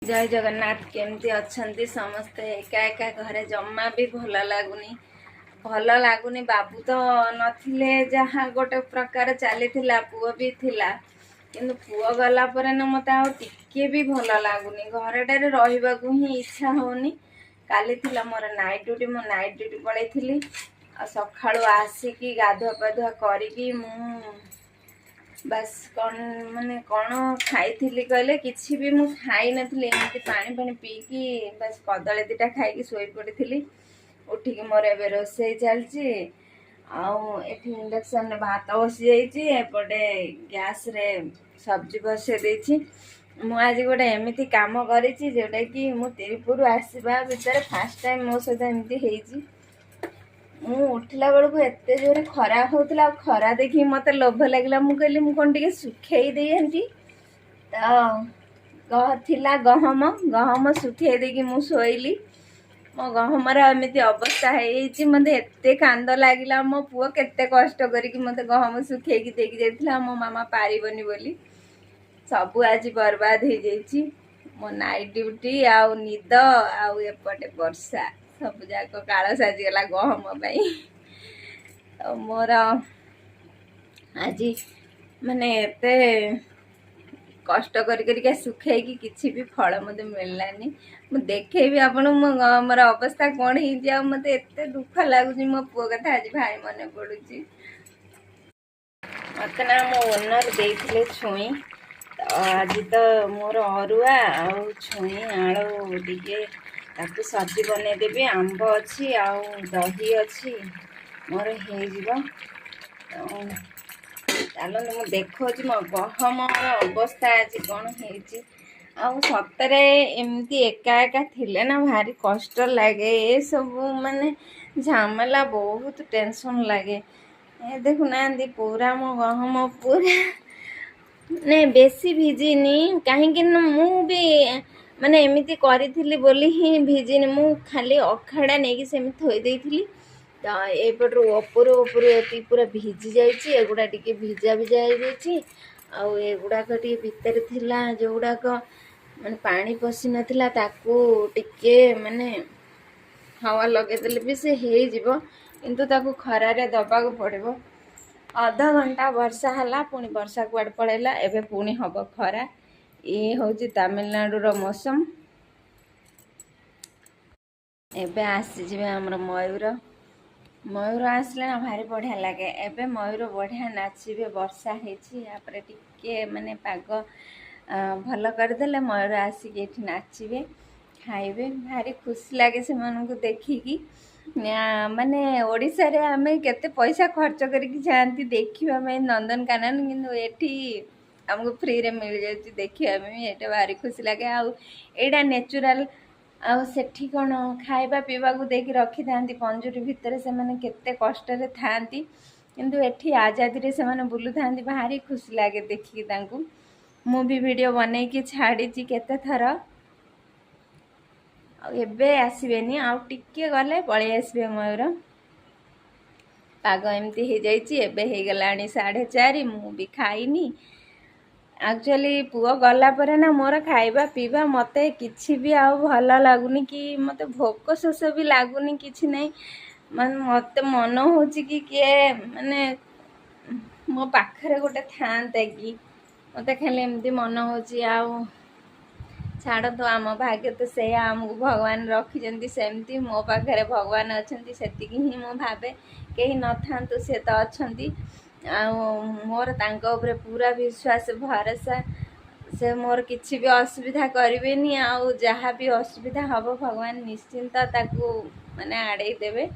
जय जगन्नाथ। केमती अच्छंती समस्ते? एका एका घरे जम्मा भी भल लगुनि। बाबू तो नथिले, जहाँ गोटे प्रकार चली पुओ भी थिला, किंतु पुओ गला पर न मत आ टिके भी भल लगुनि। घरटारे रहिबाकु ही इच्छा होनी। काली थिला मोर नाइट ड्यूटी, मो नाइट ड्यूटी पड़े थी। सकाळु आसिकी गाधुआ पाधुआ करिकी बस कौन माने कौन खाई कहले किसी भी मुझे खाई नी। एमती पानी पानी पीकी बस कदली दीटा खाई शोई पड़ी। उठिकी मोर ए रोसे चलती। आठी इंडक्शन रे भात बसी जापटे गैस रे सब्जी बसई देती। मुझे गोटे एमती काम करी जोटा कि मु तिरुपुर आसवा भितर फास्ट टाइम मो सहित एमती मु उठला बेलू एत जोरे खरा होता। खरा देखी मत लोभ लगे। मुझे कौन टे सुखई देती तो थिला गहम गहम सुखई देकी मु शोइली। मो गहमर एमती अवस्था है मत एत कांद लगे। मो पुओ केते कष्ट करके मत गहम सुखई देकी जाइथिला। मो मामा पारिबनी बोली सबू आज बर्बाद हो जाइए। मो नाइट ड्यूटी आउ निद आउ एपटे वर्षा सब जाक काल साजिगला गहम पाई। तो मोर आज माने एते कष्ट कर सुखे कि भी फल मत मिललानी। मु देखेबी आपन मोर अवस्था कौन हो। मत एत दुख लगुच मो पुओ कथा आज भाई मन पड़ुची। मत ना मो ओनर देइथिले छुई। आज तो मोर अरुआ आउ छुई आलू टिके ताकू सब्जी बनईदेवी। आंब अच्छी आउ दही अच्छी मोर हो। चलो मु देखो मो गहम अवस्था आज कौन हो। सतरे एमती एका एका थिले ना भारी कष्ट लगे। ये सब माने झमेला बहुत टेंशन लगे। देखुना पूरा मो गहम पूरा ने बेसी भिजिनी कहीं मु भी माने एमती करी बोली ही भिजिनी। मु खाली अखाड़ा नहीं सेम थोई देइथिली। तो एपटू ओपुर ओपुर ये पूरा भिजी जाइए। एगुड़ा टिके भिजा भिजा हो एगुड़ाक टे भितर थिला जो गुड़ाक माने पानी पशि नथिला ताकू टिके माने हवा लगेदेले भी से हो। किंतु ताकू खरारे दबाक पड़िबो। आधा घंटा वर्षा हला पुणी वर्षा कुआड पड़ेला। एबे पुणी हब खरा। ये हूँ तमिलनाडु रो मौसम। एबे आसीजे हमर मयूर। मयूर आसले ना भारी बढ़िया लगे। एबे मयूर बढ़िया नाचिबे। वर्षा हेची यापरे टिके माने पाग भल करदेले मयूर आसिक एठी नाचिबे खाइबे। भारी खुशी लगे से मानू देखिकी। माने ओडिशा रे आमे केते पैसा खर्च करके जाती देखिबा में नंदनकानन, किंतु एठी हमको फ्री रे मिल जाती देखिबा में। एटा भारी खुशी लगे। आउ एटा नेचुरल आउ सेठी कौन खाइबा पीवा को देकी रखी थांती पंजुरी भितर। से माने केते कष्ट रे थांती किंतु एठी आजादी रे से माने बुलु थांती। भारी खुशी लागे देखिकी तांकू। मु भी वीडियो बनै की छाड़ी केते थर। एबे आसबेनी आउ टिके गले पळि आसबे मयूर। पाग एमती हो जाइए। एबे हो गलानी 4:30। मु भी खाइनी। एक्चुअली पुओ गला पर ना मोर खाइबा पीवा मते किछि भी आउ भल लगुनि कि मते भोक शोष भी लगुनि किछि नहीं। मन मते मन होची कि किए माने मो पाखरे गोटे थांते कि मते खाली एमती मन होची। आउ छाड़ तो आम भाग्य तो से आमको भगवान रखी सेमती। मो पाखे भगवान अच्छा से ही मु भावे कहीं न था सी तो अच्छा। मोर तांको उपरे पूरा विश्वास भरोसा। से मोर किसी भी असुविधा करेनि। आउ जहाँ भी असुविधा हम भगवान निश्चिंत ताकू माने आड़े देवे।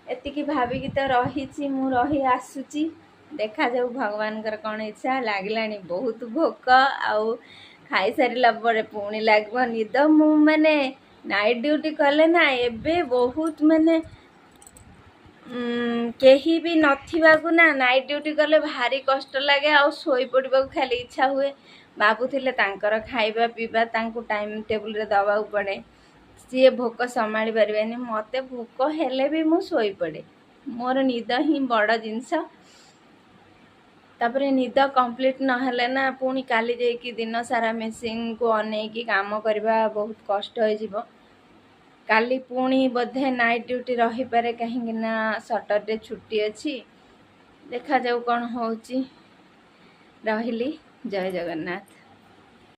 एतिकी भाविकी तो रही मु रही आसुची। देखा जाऊ भगवान कौन इच्छा। लगिलानी बहुत भोक। आउ खाई सारिला परे पुणी लगे निद। मु माने नाइट ड्यूटी कले ना एबे बहुत माने केही भी नथिबाकू ना नाइट ड्यूटी कले भारी कष्ट लगे। आउ सोई पड़िबाकू खाली इच्छा हुए। बाबू थिले तांकर खाइबा पीबा तांकू टाइम टेबल रे दबाकू पड़े। सी भोक संभाली पारिबेनी। मते भोक हेले भी मु सोई पड़े। मोर निद ही बड़ जिनस। तापरे निद कंप्लीट नहेले ना पुणी काली जाइकी दिन सारा मेसीन को अनेकी काम करवा बहुत कष्ट हो जिवो। काली पुणी बोधे नाइट ड्यूटी रही पारे कहीं ना सटरडे छुट्टी अच्छी। देखा जाऊ कौन होची। रहिली। जय जगन्नाथ।